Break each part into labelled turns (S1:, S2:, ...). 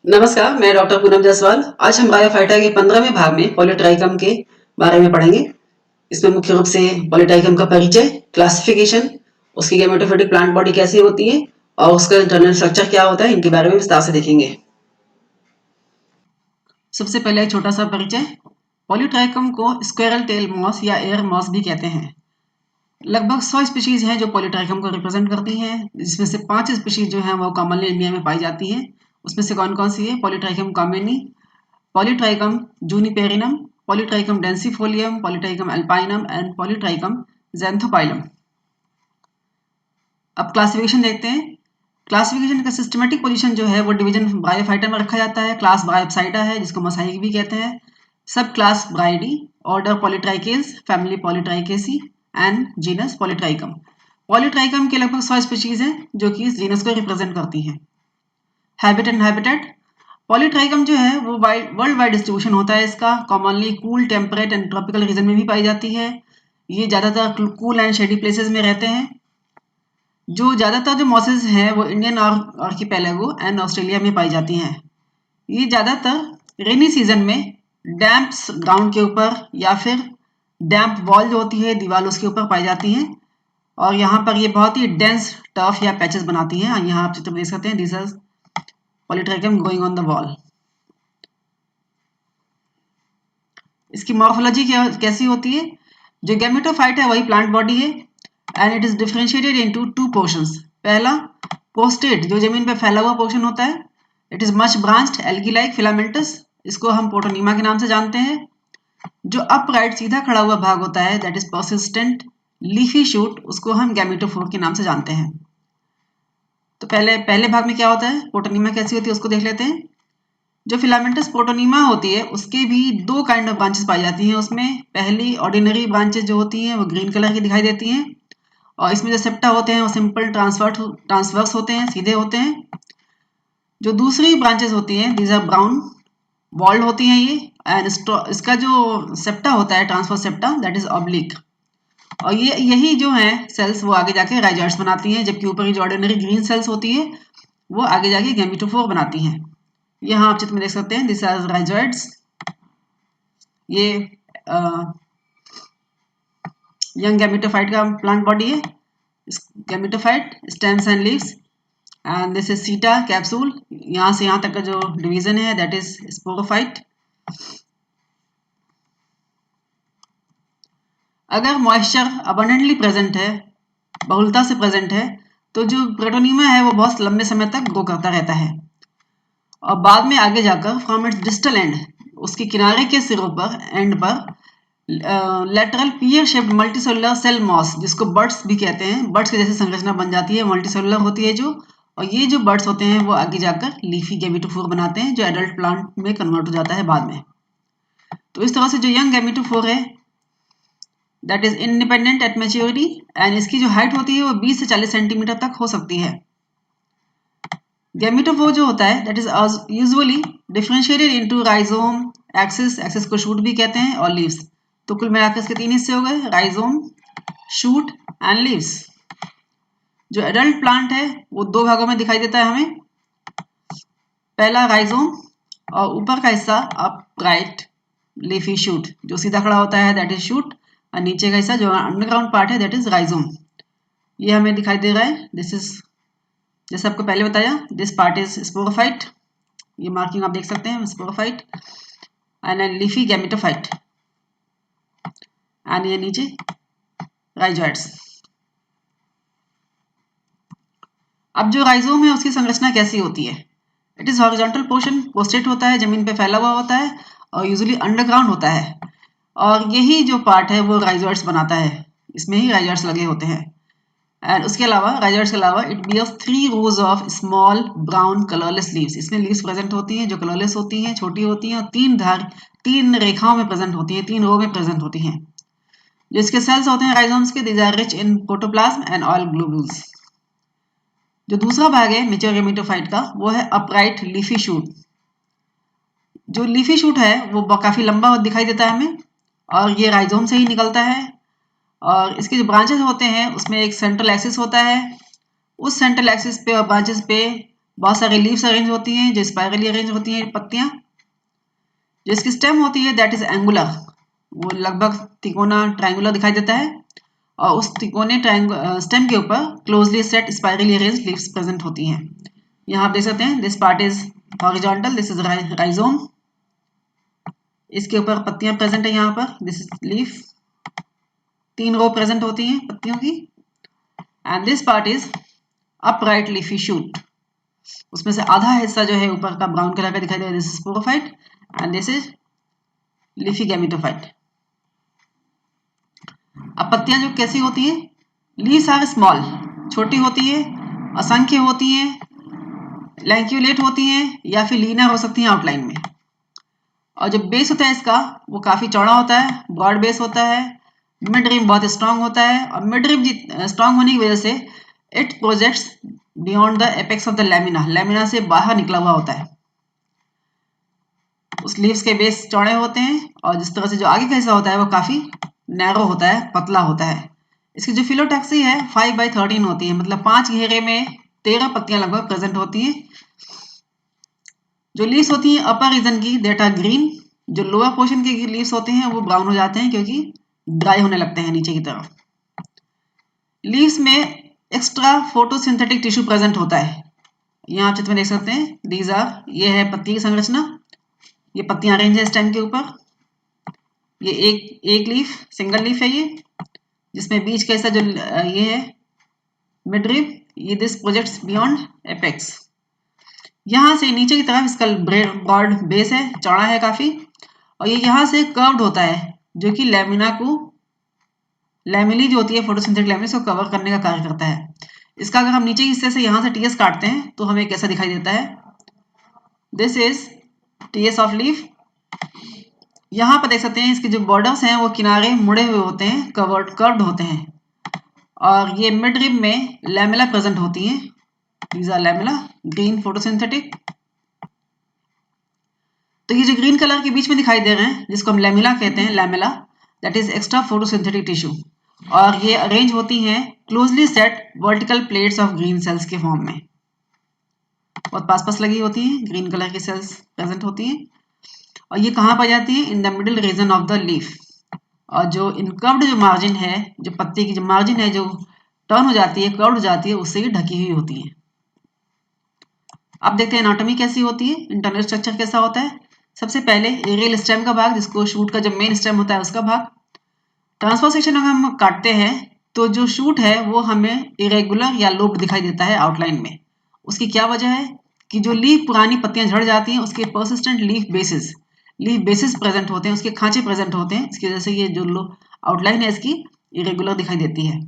S1: नमस्कार, मैं डॉक्टर पूनम जायसवाल। आज हम बायोफाइटा के 15वें भाग में पॉलीट्राइकम के बारे में पढ़ेंगे। इसमें मुख्य रूप से पॉलीट्राइकम का परिचय, क्लासिफिकेशन, उसकी गैमेटोफिटिक प्लांट बॉडी कैसी होती है और उसका इंटरनल स्ट्रक्चर क्या होता है, इनके बारे में विस्तार से देखेंगे। सबसे पहले एक छोटा सा परिचय। पॉलीट्राइकम को स्क्वेरल टेल मॉस या एयर मॉस भी कहते हैं। लगभग 100 स्पीशीज हैं जो पॉलीट्राइकम को रिप्रेजेंट करती हैं, जिसमें से 5 स्पीशीज जो हैं वो कॉमनली इंडिया में पाई जाती हैं। उसमें से कौन कौन सी है? Polytrichum commune, Polytrichum juniperinum, Polytrichum densifolium, Polytrichum alpinum and Polytrichum xanthopilum. अब क्लासिफिकेशन देखते हैं। क्लासिफिकेशन का सिस्टमेटिक पोजीशन जो है वो डिवीजन बायोफाइटा में रखा जाता है। क्लास बायोप्साइडा है, जिसको मोसाइक भी कहते हैं। Subclass Bryidae, order Polytrichales, family Polytrichaceae and genus Polytrichum. Polytrichum के लगभग 100 स्पीशीज हैं जो कि इस जीनस को रिप्रेजेंट करती हैं। Habit and habitat. पॉलीट्राइकम जो है वो वर्ल्ड वाइड डिस्ट्रीब्यूशन होता है इसका। Commonly cool, temperate and tropical region में भी पाई जाती है। ये ज़्यादातर कूल एंड शेडी प्लेसेस में रहते हैं। जो ज़्यादातर जो मॉसेस हैं वो इंडियन आर्किपेलागो एंड ऑस्ट्रेलिया में पाई जाती हैं। ये ज़्यादातर रेनी सीजन में डैम्प ग्राउंड के ऊपर या फिर डैम्प वॉल जो होती है दीवार, उसके ऊपर पाई जाती हैं। और यहाँ पर ये बहुत ही डेंस टर्फ या पैचेस बनाती हैं। यहाँ आप चित्र में देख सकते हैं, this is Polytrichum going on the wall. इसकी मॉर्फोलॉजी कैसी होती है? जो गैमेटोफाइट है वही प्लांट बॉडी है and it is differentiated into 2 portions. पहला पोस्टेट, जो जमीन पे फैला हुआ पोर्शन होता है, it is much branched algae like filamentous, इसको हम पोटोनीमा के नाम से जानते हैं। जो अपराइट सीधा खड़ा हुआ भाग होता है, that is persistent leafy shoot, उसको हम गैमेटोफोर के नाम से जानते हैं। तो पहले भाग में क्या होता है, पोटोनीमा कैसी होती है उसको देख लेते हैं। जो फिलामेंटस पोटोनीमा होती है उसके भी 2 काइंड ऑफ ब्रांचेस पाई जाती हैं उसमें। पहली ऑर्डिनरी ब्रांचेस जो होती हैं वो ग्रीन कलर की दिखाई देती हैं, और इसमें जो सेप्टा होते हैं वो सिंपल ट्रांसवर्स होते हैं, सीधे होते हैं। जो दूसरी ब्रांचेस होती हैं, दीज आर ब्राउन वॉल्ड होती हैं ये, एंड इसका जो सेप्टा होता है, transverse septa, that is oblique. और ये यही जो है सेल्स वो आगे जाके राइजॉइड्स बनाती हैं, जबकि ऊपर की जो ऑर्डिनरी ग्रीन सेल्स होती है वो आगे जाके गैमेटोफोर बनाती हैं। यहाँ आप चित्र में देख सकते हैं, दिस आर राइजॉइड्स। ये यंग गैमेटोफाइट का प्लांट बॉडी है। Gametophyte, stems and leaves, and this is सीटा कैप्सूल। यहाँ से यहाँ तक का जो डिवीजन है दैट इज स्पोरोफाइट। अगर मॉइस्चर अबंडेंटली प्रेजेंट है, बहुलता से प्रेजेंट है, तो जो प्रोटोनीमा है वो बहुत लंबे समय तक ग्रो करता रहता है, और बाद में आगे जाकर फ्रॉम इट्स डिस्टल एंड, उसके किनारे के सिरों पर, एंड पर, lateral pear shaped multicellular cell mass, जिसको बर्ड्स भी कहते हैं, बर्ड्स की जैसी संरचना बन जाती है, मल्टीसेलुलर होती है जो। और ये जो बर्ड्स होते हैं वो आगे जाकर लीफी गैमेटोफोर बनाते हैं, जो एडल्ट प्लांट में कन्वर्ट हो जाता है बाद में। तो इस तरह से जो यंग गैमेटोफोर है that is independent at maturity, and इसकी जो हाइट होती है वो 20 से 40 सेंटीमीटर तक हो सकती है। गैमेटोफोर जो होता है that is usually differentiated into rhizome, axis को शूट भी कहते हैं, और लीव्स। तो कुल मिलाकर इसके 3 हिस्से हो गए, राइजोम, शूट एंड लीव्स। जो एडल्ट प्लांट है वो 2 भागों में दिखाई देता है हमें। पहला राइजोम, और ऊपर का हिस्सा अपराइट लीफी शूट, जो सीधा खड़ा होता है दैट इज शूट, और नीचे का हिस्सा जो अंडरग्राउंड पार्ट है दैट इज राइजोम। ये हमें दिखाई दे रहा है, दिस इज, जैसे आपको पहले बताया, दिस पार्ट इज स्पोरोफाइट, ये मार्किंग आप देख सकते हैं, sporophyte and leafy gametophyte, and ये नीचे राइजॉइड्स। अब जो राइजोम है उसकी संरचना कैसी होती है? इट इज हॉरिजॉन्टल पोर्शन, पोस्टेट होता है, जमीन पे फैला हुआ होता है, और यूजुअली अंडरग्राउंड होता है, और यही जो पार्ट है वो राइजॉइड्स बनाता है, इसमें ही राइजॉइड्स लगे होते हैं। एंड उसके अलावा, राइजॉइड्स के अलावा, it bears 3 rows of small brown colourless leaves. इसमें लीव्स प्रेजेंट होती हैं जो कलरलेस होती हैं, छोटी होती हैं, और 3 रेखाओं में प्रेजेंट होती हैं, 3 रो में प्रेजेंट होती हैं। जो इसके सेल्स होते हैं राइजोम्स के, these are rich in protoplasm and oil globules. जो दूसरा भाग है मैच्योर गैमेटोफाइट का, वो है अपराइट लीफी शूट। जो लीफी शूट है वो काफी लंबा दिखाई देता है हमें, और ये राइजोम से ही निकलता है। और इसके जो ब्रांचेस होते हैं उसमें एक सेंट्रल एक्सिस होता है, उस सेंट्रल एक्सिस पे और ब्रांचेस पे बहुत सारे लीव्स अरेंज होती हैं जो स्पाइरली अरेंज होती हैं पत्तियां। जो इसकी स्टेम होती है दैट इज एंगुलर, वो लगभग तिकोना ट्रायंगुलर दिखाई देता है और उस तिकोने स्टेम के ऊपर closely set spirally arrange leaves present होती हैं। यहाँ आप देख सकते हैं this part is horizontal, this is rhizome, इसके ऊपर पत्तियां प्रेजेंट है। यहाँ पर this is leaf, 3 row present होती हैं पत्तियों की। And this part is upright leafy shoot, उसमें से आधा हिस्सा जो है ऊपर का ब्राउन कलर का दिखाई दे रहा है, this is sporophyte and this is leafy gametophyte. अब पत्तियां जो कैसी होती हैं, लीव्स आर स्मॉल, छोटी होती है, असंख्य होती हैं, लैंक्यूलेट होती हैं या फिर लीनर हो सकती हैं आउटलाइन में। और जो बेस होता है इसका वो काफी चौड़ा होता है, ब्रॉड बेस होता है, मिड रिम बहुत स्ट्रांग होता है और मिड रिम स्ट्रांग होने की वजह से it projects beyond the apex of the lamina, lamina से बाहर निकला हुआ होता है। उस लीव्स के बेस चौड़े होते हैं और जिस तरह से जो आगे का हिस्सा होता है वो काफी नैरो होता है, पतला होता है। इसकी जो फिलोटैक्सी है 5/13 होती है, मतलब 5 घेरे में 13 पत्तियां लगभग प्रेजेंट होती हैं। जो लीव्स होती हैं अपर रीजन की दैट आर ग्रीन, जो लोअर पोर्शन के लीव्स होते हैं वो ब्राउन हो जाते हैं क्योंकि ड्राई होने लगते हैं नीचे की तरफ। लीव्स में एक्स्ट्रा फोटोसिंथेटिक टिश्यू प्रेजेंट होता है, यहाँ आप चित्र में देख सकते हैं दीज आर, ये है पत्ती की संरचना, ये पत्तियां अरेंज है स्टेम के ऊपर। ये एक लीफ, सिंगल लीफ है ये, जिसमें बीच का हिस्सा जो ये है मिड रिब, ये दिस प्रोजेक्ट्स बियॉन्ड एपेक्स। यहाँ से नीचे की तरफ इसका ब्रॉड बेस है, चौड़ा है काफी, और ये यहाँ से कर्व्ड होता है जो कि लैमिना को, लैमिली जो होती है फोटोसिंथेटिक लैमिना, को कवर करने का कार्य करता है। इसका अगर हम नीचे हिस्से से यहाँ से टीएस काटते हैं तो हमें कैसा दिखाई देता है, this is TS of leaf. यहाँ पर देख सकते हैं इसके जो बॉर्डर्स हैं वो किनारे मुड़े हुए होते हैं, कर्व्ड होते हैं, और ये मिड रिब में लैमेला प्रेजेंट होती हैं, these are lamella, green photosynthetic. तो ये जो ग्रीन कलर के बीच में दिखाई दे रहे हैं जिसको हम लैमेला कहते हैं, lamella that is extra photosynthetic tissue, और ये अरेंज होती हैं closely set vertical plates of green cells के फॉर्म में, बहुत पास लगी होती हैं, ग्रीन कलर की सेल्स प्रेजेंट होती हैं। और ये कहाँ पाई जाती है, in the middle region of the leaf. और जो इनकर्व्ड जो मार्जिन है, जो पत्ती की जो मार्जिन है जो टर्न हो जाती है, कर्व्ड हो जाती है, उससे ये ढकी हुई होती है। अब देखते हैं एनाटॉमी कैसी होती है, इंटरनल स्ट्रक्चर कैसा होता है। सबसे पहले एरियल स्टेम का भाग, जिसको शूट का जो मेन स्टेम होता है उसका भाग। ट्रांसफर सेक्शन अगर हम काटते हैं तो जो शूट है वो हमें इरेगुलर या लोब्ड दिखाई देता है आउटलाइन में। उसकी क्या वजह है कि जो लीफ पुरानी पत्तियां झड़ जाती हैं उसके परसिस्टेंट लीफ बेसिस प्रेजेंट होते हैं, उसके खांचे प्रेजेंट होते हैं, इसकी वजह से ये जो आउटलाइन है इसकी इरेगुलर दिखाई देती है।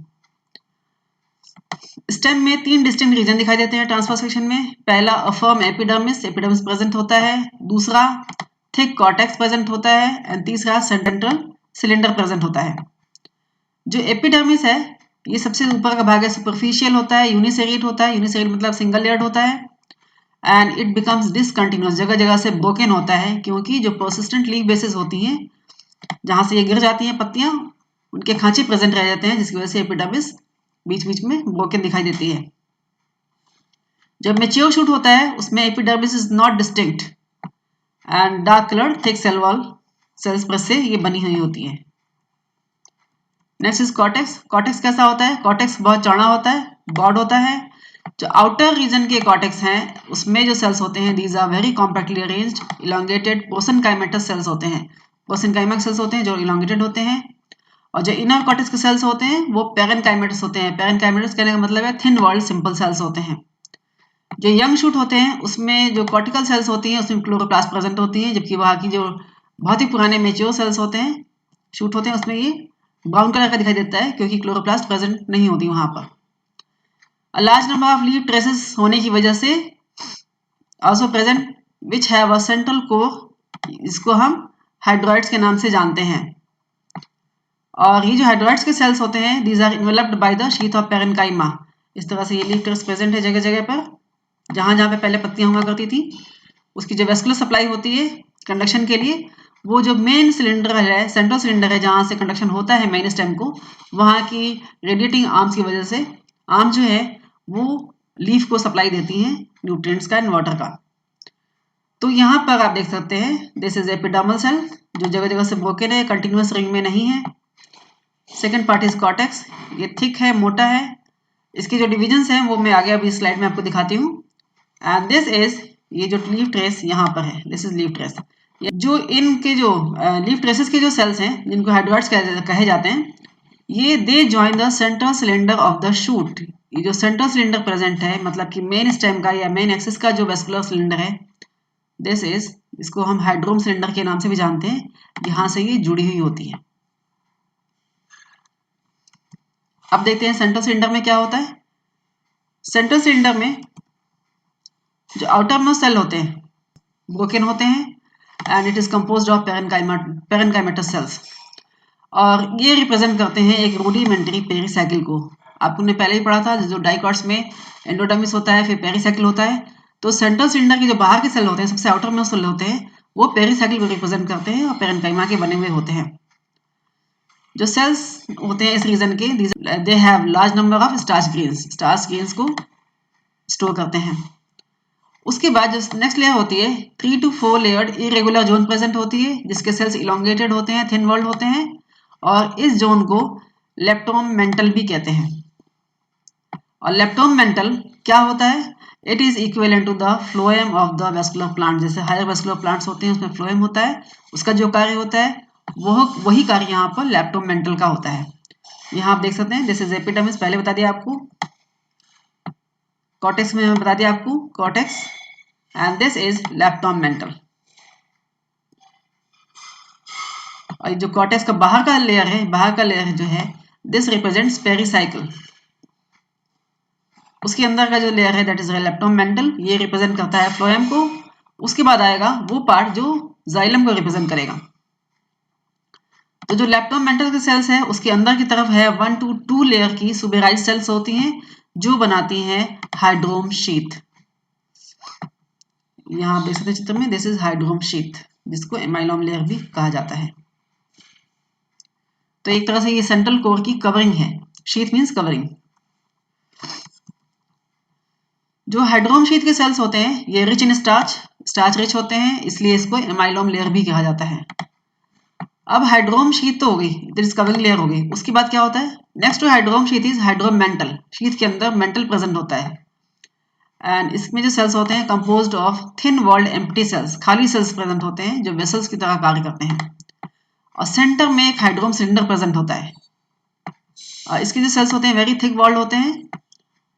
S1: स्टेम में 3 डिस्टिंक्ट रीजन दिखाई देते हैं ट्रांसफर सेक्शन में। पहला अफर्म एपिडर्मिस प्रेजेंट होता है, दूसरा थिक कॉर्टेक्स प्रेजेंट होता है, एंड तीसरा सेंटेंट्रल सिलेंडर प्रेजेंट होता है। जो एपिडर्मिस है ये सबसे ऊपर का भाग है, सुपरफिशियल होता है, यूनिसेरिएट होता है, यूनिसेरिएट मतलब सिंगल लेयर्ड होता है, एंड इट बिकम्स डिसकंटिन्यूअस, जगह जगह से ब्रोकन होता है, क्योंकि जो परसिस्टेंट लीफ बेसिस होती हैं जहां से ये गिर जाती हैं पत्तियां, उनके खांचे प्रेजेंट रह जाते हैं, जिसकी वजह से एपिडर्मिस बीच बीच में ब्रोकन दिखाई देती है। जब मैच्योर शूट होता है उसमें epidermis is not distinct and dark coloured thick cell wall cells पर से ये बनी हुई होती है। Next is cortex. कॉर्टेक्स कैसा होता है, कॉर्टेक्स बहुत चौड़ा होता है, ब्रॉड होता है। जो आउटर रीजन के कॉर्टेक्स हैं उसमें जो सेल्स होते हैं these are very compactly arranged elongated prosenchymatous cells होते हैं, पोसेनकाइमक सेल्स होते हैं जो इलोंगेटेड होते हैं। और जो इनर कॉर्टेक्स के सेल्स होते हैं वो पेरेनकाइमेटस होते हैं। पेरेनकाइमेटस कहने का मतलब है थिन वॉल्ड सिंपल सेल्स होते हैं। जो यंग शूट होते हैं उसमें जो कॉर्टिकल सेल्स होती हैं उसमें क्लोरोप्लास्ट प्रेजेंट होती हैं, जबकि वहाँ की जो बहुत ही पुराने मेच्योर सेल्स होते हैं, शूट होते हैं, उसमें ये ब्राउन कलर का दिखाई देता है क्योंकि क्लोरोप्लास्ट प्रेजेंट नहीं होती वहां पर। Large number of leaf traces होने की वजह से also present which have a central core, इसको हम हाइड्रॉइड्स के नाम से जानते हैं। और ये जो हाइड्रॉइड्स के सेल्स होते हैं these are enveloped by the sheath of parenchyma. इस तरह से ये लीफ ट्रेस प्रेजेंट है जगह जगह पर, जहां जहां पे पहले पत्तियां हुआ करती थी। उसकी जो वेस्कुलर सप्लाई होती है कंडक्शन के लिए, वो जो मेन सिलेंडर है, सेंट्रल सिलेंडर है जहां से कंडक्शन होता है मेन स्टेम को, वहां की रेडिएटिंग आर्म्स की वजह से आर्म जो है वो लीफ को सप्लाई देती हैं न्यूट्रिएंट्स का एंड वाटर का। तो यहाँ पर आप देख सकते हैं दिस इज एपिडर्मल सेल जो जगह जगह से ब्रोकन है, कंटिन्यूअस रिंग में नहीं है। सेकेंड पार्ट इज कॉर्टेक्स, ये थिक है, मोटा है। इसके जो डिविजन्स हैं वो मैं आगे अभी स्लाइड में आपको दिखाती हूँ। एंड दिस इज, ये जो लीफ ट्रेस यहाँ पर है, दिस इज लीफ ट्रेस। जो इनके जो लीफ ट्रेसेस के जो सेल्स हैं जिनको हाइड्रॉइड्स कहे जाते हैं, ये they join the central cylinder of the shoot. ये जो सेंट्रल सिलेंडर प्रेजेंट है, मतलब कि मेन स्टेम का या मेन एक्सिस का जो वेस्कुलर सिलेंडर है, दिस इज, इसको हम हाइड्रोम सिलेंडर के नाम से भी जानते हैं, यहां से ये जुड़ी हुई होती है। अब देखते हैं सेंट्रल सिलेंडर में क्या होता है। सेंट्रल सिलेंडर में जो आउटर मोस्ट सेल होते हैं ब्रोकन होते हैं and it is composed of parenchymatous cells, और ये रिप्रेजेंट करते हैं एक रूडिमेंट्री पेरीसाइकिल को। आपने पहले ही पढ़ा था जो डाइकॉट्स में एंडोडर्मिस होता है, फिर पेरीसाइकिल होता है। तो सेंट्रल सिलेंडर के जो बाहर के सेल होते हैं, सबसे आउटर मोस्ट सेल होते हैं, वो पेरीसाइकिल को रिप्रेजेंट करते हैं और पेरेनकाइमा के बने हुए होते हैं। जो सेल्स होते हैं इस रीजन के, they have large number of starch grains को स्टोर करते हैं। उसके बाद जो नेक्स्ट लेयर होती है 3 to 4 layered irregular zone present होती है, जिसके सेल्स इलोंगेटेड होते हैं, थिन वॉल्ड होते हैं, और इस जोन को लेप्टोमेंटल भी कहते हैं। और लेप्टोमेंटल क्या होता है? It is equivalent to the phloem of the vascular plant. जैसे हायर वेस्कुलर प्लांट्स होते हैं उसमें फ्लोएम होता है, उसका जो कार्य होता है वही कार्य यहाँ पर लेप्टोमेंटल का होता है। यहाँ आप देख सकते हैं दिस इज एपिडर्मिस, पहले बता दिया आपको। कॉर्टेक्स में बता दिया आपको कॉर्टेक्स, एंड दिस इज लेप्टोमेंटल। और जो कॉर्टेक्स का बाहर का लेयर जो है दिस रिप्रेजेंट्स पेरीसाइकिल। उसके अंदर का जो लेयर है दैट इज लेप्टोमेंटल, ये रिप्रेजेंट करता है फ्लोएम को। उसके बाद आएगा वो पार्ट जो जाइलम को रिप्रेजेंट करेगा। तो जो लेप्टोमेंटल के सेल्स है उसके अंदर की तरफ है 1 to 2 लेयर की सुबेराइज सेल्स होती हैं जो बनाती हैं हाइड्रोम शीथ। यहाँ देख सकते चित्र में दिस इज हाइड्रोम शीथ, जिसको एमाइलॉम लेयर भी कहा जाता है। तो एक तरह से ये सेंट्रल कोर की कवरिंग है, शीथ मींस कवरिंग। जो हाइड्रोम शीथ के सेल्स होते हैं ये रिच इन स्टार्च रिच होते हैं, इसलिए इसको एमाइलॉम लेयर भी कहा जाता है। अब हाइड्रोम शीथ तो हो गई, दिस कवरिंग लेयर हो गई। उसके बाद क्या होता है? Next to hydrome sheath is hydrome mantle. Sheath के अंदर मेंटल प्रेजेंट होता है, एंड इसमें जो सेल्स होते हैं composed of thin walled empty cells, खाली सेल्स प्रेजेंट होते हैं जो वेसल्स की तरह कार्य करते हैं। और सेंटर में एक हाइड्रोम सिलेंडर प्रेजेंट होता है, और इसके जो सेल्स होते हैं वेरी थिक वॉल्ड होते हैं,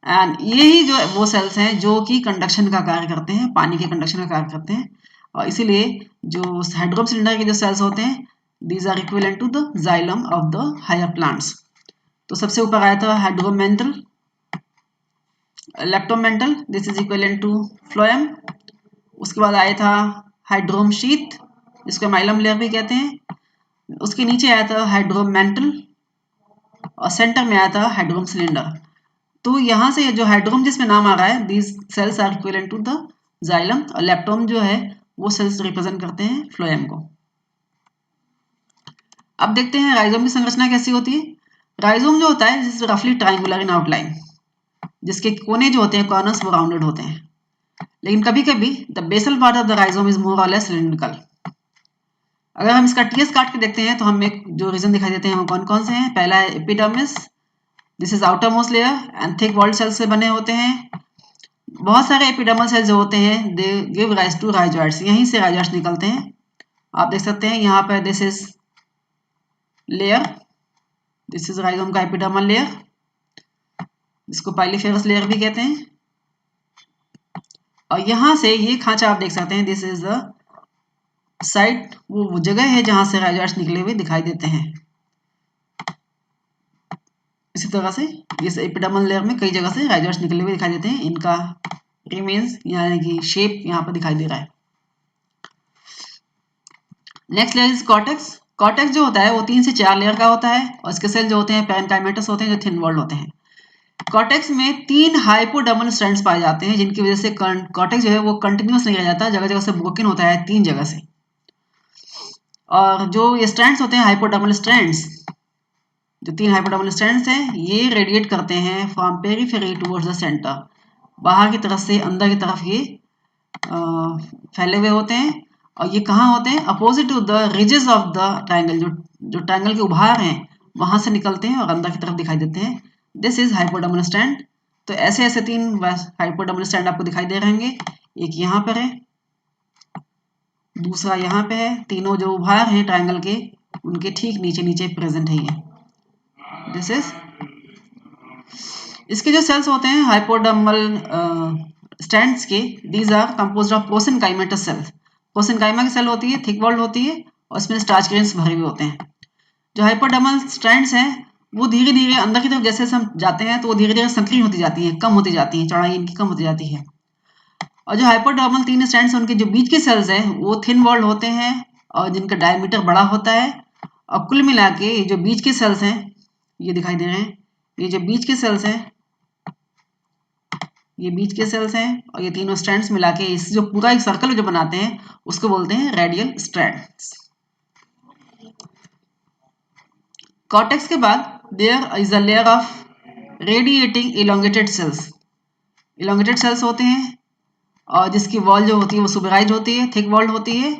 S1: एंड यही जो वो सेल्स हैं जो कि कंडक्शन का कार्य करते हैं, पानी के कंडक्शन का कार्य करते हैं। और इसीलिए जो हाइड्रोम सिलेंडर के जो सेल्स होते हैं these are equivalent to the xylem of the higher plants. तो सबसे ऊपर आया था hydrome mantle, leptome mantle, this is equivalent to phloem. उसके बाद आया था हाइड्रोम शीथ, जिसको एमाइलम लेयर भी कहते हैं। उसके नीचे आया था हाइड्रोमेंटल, और सेंटर में आया था हाइड्रोम सिलेंडर। तो यहाँ से जो हाइड्रोम जिसमें नाम आ रहा है these cells are equivalent to the xylem, और लेप्टोम जो है वो सेल्स रिप्रेजेंट करते हैं फ्लोएम को। अब देखते हैं राइजोम की संरचना कैसी होती है। राइजोम जो होता है दिस इज रफली ट्रायंगुलर इन आउटलाइन, जिसके कोने जो होते हैं कॉर्नर्स वो राउंडेड होते हैं, लेकिन कभी कभी the basal part of the rhizome is more और लेस सिलिंड्रिकल। अगर हम इसका टीएस काट के देखते हैं तो हमें जो रीजन दिखाई देते हैं वो कौन कौन से हैं। पहला है epidermis, this is outermost layer and thick walled cells से बने होते हैं। बहुत सारे एपिडर्मल सेल्स जो होते हैं they give rise to rhizoids, यहीं से राइजॉइड्स निकलते हैं। आप देख सकते हैं यहाँ पर this is layer, this is rhizome का एपिडर्मल लेयर, जिसको पाइलीफेरस लेयर भी कहते हैं। और यहां से ये खांचा आप देख सकते हैं दिस इज द साइट, वो जगह है जहां से राइजॉइड्स निकले हुए दिखाई देते हैं। इसी तरह से इस एपिडर्मल लेयर में कई जगह से राइजॉइड्स निकले हुए दिखाई देते हैं, इनका रिमेन्स यानी कि शेप यहाँ पर दिखाई दे रहा है। Next layer is cortex. Cortex जो होता है वो 3 से 4 लेयर का होता है, और इसके सेल जो होते हैं पेरेनकाइमेटस होते हैं जो थिन वॉल्ड होते हैं। कॉर्टेक्स में 3 हाइपोडर्मल स्ट्रैंड्स पाए जाते हैं, जिनकी वजह से कॉर्टेक्स जो है वो कंटिन्यूअस नहीं रह जाता, जगह जगह से ब्रोकन होता है 3 जगह से। और जो ये स्ट्रैंड्स होते हैं हाइपोडर्मल स्ट्रैंड्स, जो 3 हाइपोडर्मल स्ट्रैंड्स हैं ये रेडिएट करते हैं from periphery towards the centre. बाहर की तरफ से अंदर की तरफ ये फैले हुए होते हैं। और ये कहाँ होते हैं? Opposite to the ridges of the triangle, जो ट्राइंगल के उभार हैं वहां से निकलते हैं और अंदर की तरफ दिखाई देते हैं। This is hypodermal stand. तो ऐसे ऐसे 3 हाइपोडर्मल स्टैंड आपको दिखाई दे रहे होंगे। एक यहाँ पर है, दूसरा यहाँ पे है। तीनों जो उभार हैं ट्राइंगल के उनके ठीक नीचे नीचे प्रेजेंट है ये। दिस इज, इसके जो सेल्स होते हैं हाइपोडर्मल स्टैंड्स के, these are composed of prosenchymatous cells. Prosenchyma की सेल होती है, थिक वॉल्ड होती है और इसमें स्टार्च ग्रेन्स भरे हुए होते हैं। जो हाइपोडर्मल स्ट्रैंड्स हैं वो धीरे धीरे अंदर की तरफ जैसे हम जाते हैं तो वो धीरे धीरे संकरी होती जाती है, कम होती जाती है, चौड़ाई इनकी कम होती जाती है। और जो हाइपोडर्मल 3 स्ट्रैंड्स हैं उनके जो बीच के सेल्स हैं वो थिन वॉल्ड होते हैं और जिनका डायमीटर बड़ा होता है। और कुल मिला के जो बीच के सेल्स हैं, ये दिखाई दे रहे हैं, ये जो बीच के सेल्स हैं, ये बीच के सेल्स हैं और ये तीनों स्ट्रैंड्स मिला के इस जो पूरा एक सर्कल जो बनाते हैं उसको बोलते हैं रेडियल स्ट्रैंड्स। कॉर्टेक्स के बाद there is a layer of radiating elongated cells. Elongated cells होते हैं और जिसकी वॉल जो होती है वो सुबराइज होती है, थिक वॉल्ड होती है।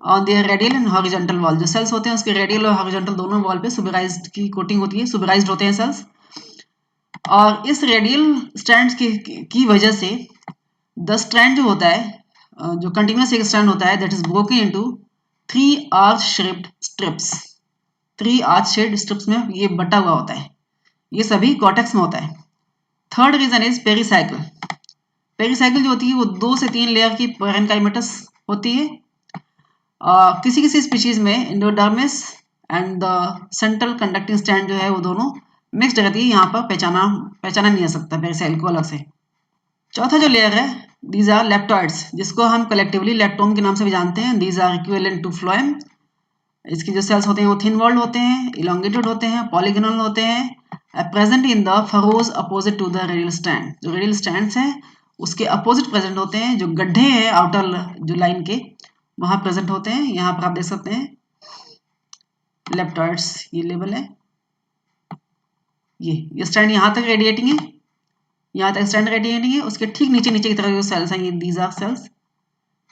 S1: On their radial and horizontal wall, जो सेल्स होते हैं उसके रेडियल और हॉरिजॉन्टल दोनों वॉल पे सुबराइज्ड की कोटिंग होती है, सुबराइज्ड होते हैं सेल्स। और इस रेडियल स्ट्रैंड्स की वजह से द स्ट्रैंड जो होता है, जो कंटिन्यूस एक स्ट्रैंड होता है, that is broken into 3 arch shaped strips. 3 arch shaped strips में ये बटा हुआ होता है। ये सभी कॉर्टेक्स में होता है। Third region is pericycle. Pericycle जो होती है वो 2 से 3 लेयर की पैरेन्काइमेटस होती है। किसी किसी स्पीशीज में endodermis and the central conducting stand जो है वो दोनों मिक्स्ड रहती है। यहाँ पर पहचाना नहीं जा सकता पेरिसाइकिल को अलग से। चौथा जो लेयर है, दीज आर लेप्टॉइड्स, जिसको हम कलेक्टिवली लेप्टोम के नाम से भी जानते हैं। These are equivalent to phloem. इसके जो सेल्स होते हैं वो थिन वॉल्ड होते हैं, इलोंगेटेड होते हैं, पॉलीगोनल होते हैं, present in the furrows opposite to the radial strand. जो रेडियल स्टैंड्स हैं उसके अपोजिट प्रेजेंट होते हैं, जो गड्ढे हैं आउटर जो लाइन के वहां प्रेजेंट होते हैं। यहाँ पर आप देख सकते हैं लेप्टॉइड्स, ये लेबल है। ये स्टैंड यहाँ तक रेडिएटिंग है, यहाँ तक स्टैंड रेडिएटिंग है। उसके ठीक नीचे नीचे की तरफ जो सेल्स हैं, ये these are cells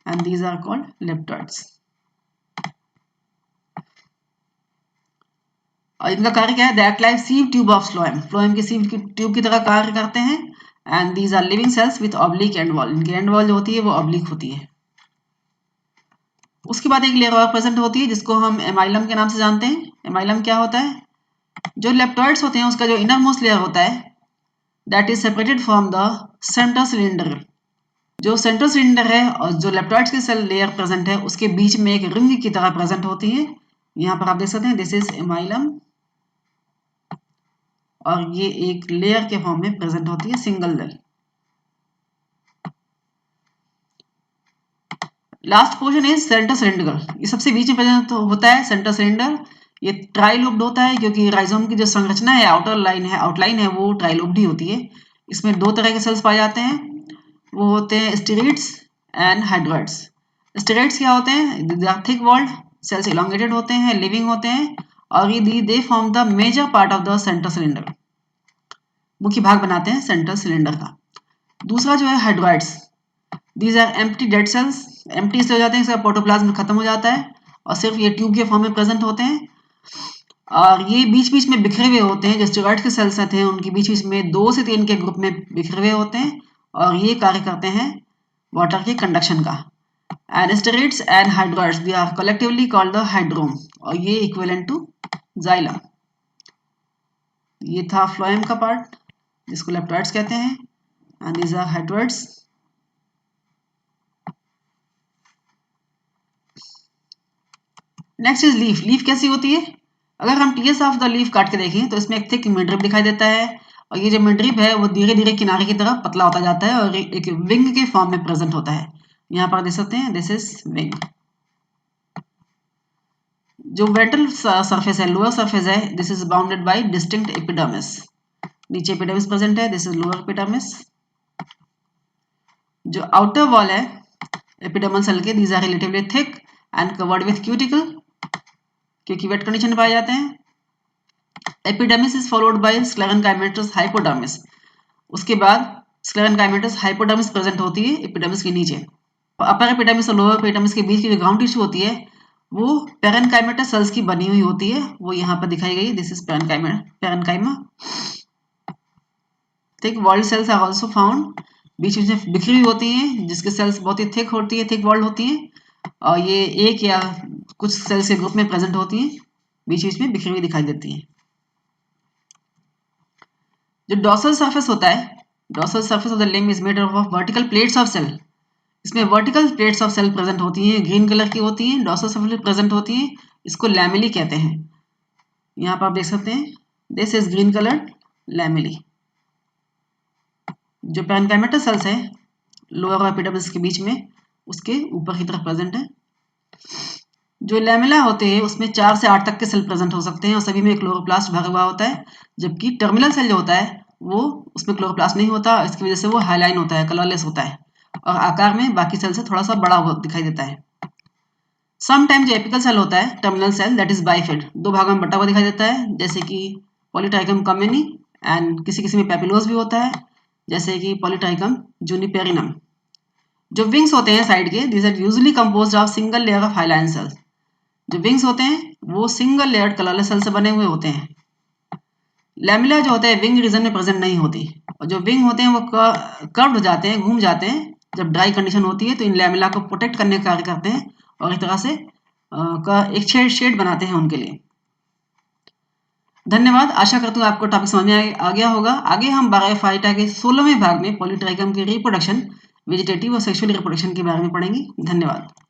S1: and these are called leptoids. और इनका कार्य क्या है? That like sieve tube of phloem, phloem की सीव की ट्यूब की तरह कार्य करते हैं। And these are living cells with oblique end wall. इनकी एंड वॉल जो होती है वो ऑब्लिक होती है। उसके बाद एक लेयर और प्रेजेंट होती है जिसको हम एमाइलम के नाम से जानते हैं। एमाइलम क्या होता है? जो लेप्टॉइड्स होते हैं उसका जो इनर मोस्ट लेयर होता है that is separated from the central cylinder. जो सेंट्रल सिलेंडर है और जो लेप्टॉइड्स की सेल लेयर प्रेजेंट है उसके बीच में एक रिंग की तरह प्रेजेंट होती है। यहाँ पर आप देख सकते हैं दिस इज एमाइलम और ये एक लेयर के फॉर्म में प्रेजेंट होती है, single layer. Last portion is centre cylinder. ये सबसे बीच में प्रेजेंट होता है सेंटर सिलेंडर। ये ट्राइलोब्ड होता है क्योंकि राइजोम की जो संरचना है, आउटर लाइन है, आउटलाइन है, वो ट्राइलोब्ड ही होती है। इसमें 2 तरह के सेल्स पाए जाते हैं, वो होते हैं स्टेरॉइड्स एंड हाइड्रॉइड्स। स्टेरॉइड्स क्या होते हैं? They are thick walled cells, elongated होते हैं, लिविंग होते हैं और ये they form the major part of the centre cylinder. मुख्य भाग बनाते हैं सेंटर सिलेंडर का। दूसरा जो है hydroids, these are empty dead cells. Empty इसलिए हो जाते हैं इसका प्रोटोप्लाज्म खत्म हो जाता है और सिर्फ ये ट्यूब के फॉर्म में प्रेजेंट होते हैं। और ये बीच बीच में बिखरे हुए होते हैं। जो स्टेरॉइड के सेल्स थे उनके बीच बीच में 2 से 3 के ग्रुप में बिखरे हुए होते हैं और ये कार्य करते हैं वाटर के कंडक्शन का। And stereids and hydroids they are collectively called the hydrome और ये इक्विवेलेंट टू जाइलम। ये था फ्लोएम का पार्ट जिसको लेप्टॉइड्स कहते हैं and these are hydroids. Next is leaf. Leaf कैसी होती है? अगर हम टीएस ऑफ द लीफ काट के देखें तो इसमें एक थिक मिडरिप दिखाई देता है और ये जो मिडरिप है वो धीरे धीरे किनारे की तरफ पतला होता जाता है और एक विंग के फॉर्म में प्रेजेंट होता है। यहाँ पर देख सकते हैं दिस इज विंग। जो वेंट्रल सरफेस है, लोअर सरफेस है, this is bounded by distinct epidermis. नीचे एपिडर्मिस प्रेजेंट है, दिस इज लोअर एपिडर्मिस। जो आउटर वॉल है एपिडर्मल सेल के, these are relatively thick and covered with cuticle क्योंकि wet condition में पाए जाते हैं। Epidermis is followed by sclerenchymatous hypodermis. उसके बाद स्क्लेरेनकाइमेटस हाइपोडर्मिस प्रेजेंट होती है एपिडर्मिस के नीचे। अपर एपिडर्मिस और लोअर एपिडर्मिस के बीच की जो ग्राउंड टिश्यू होती है वो पेरेन्काइमेटस सेल्स की बनी हुई होती है, वो यहाँ पर दिखाई गई है। This is parenchyma. Thick walled cells are also found, बीच बीच में बिखरी हुई होती हैं, जिसके सेल्स बहुत ही थिक होती है, थिक वॉल्ड होती हैं और ये एक या कुछ सेल्स के ग्रुप में प्रेजेंट होती हैं, बीच बीच में बिखरी हुई दिखाई देती हैं। जो डॉर्सल सरफेस होता है, dorsal surface of the limb is made of vertical plates of cell. इसमें vertical plates of cell present होती हैं, ग्रीन कलर की होती हैं, डॉर्सल सरफेस प्रेजेंट होती हैं। इसको लैमेली कहते हैं। यहाँ पर आप देख सकते हैं, this is green colour lamellae. जो पेरेन्काइमेटस सेल्स है लोअर एपिडर्मिस के बीच में, उसके ऊपर की तरफ प्रेजेंट है। जो लैमेला होते हैं उसमें 4 से 8 तक के सेल प्रेजेंट हो सकते हैं और सभी में क्लोरोप्लास्ट भरा हुआ होता है, जबकि टर्मिनल सेल जो होता है वो उसमें क्लोरोप्लास्ट नहीं होता। इसकी वजह से वो हाईलाइन होता है, कलरलेस होता है और आकार में बाकी सेल से थोड़ा सा बड़ा दिखाई देता है। सम टाइम जो एपिकल सेल होता है terminal cell, that is bifid, 2 भागों में बटा हुआ दिखाई देता है, जैसे कि पॉलीट्राइकम कम्युनी एंड किसी किसी में पेपिलोस भी होता है, जैसे कि पॉलीट्राइकम जूनिपेरिनम। जो विंग्स होते हैं साइड के, this are usually composed of single layer of hyaline cells. जो विंग्स होते हैं वो सिंगल लेयर्ड कलरलेस सेल से बने हुए होते हैं। लैमेला जो होते हैं विंग रीजन में प्रेजेंट नहीं होती, और जो विंग होते हैं वो कर्व्ड हो जाते हैं, घूम जाते हैं जब ड्राई कंडीशन होती है, तो इन लैमेला को प्रोटेक्ट करने का कार्य करते हैं और एक तरह से एक शेड बनाते हैं उनके लिए। धन्यवाद। आशा करता हूँ आपको टॉपिक समझ में आ गया होगा। आगे हम बायोफाइटा के 16वें भाग में पॉलीट्राइकम की रिप्रोडक्शन, वेजिटेटिव और सेक्सुअल रिप्रोडक्शन के बारे में पढ़ेंगे। धन्यवाद।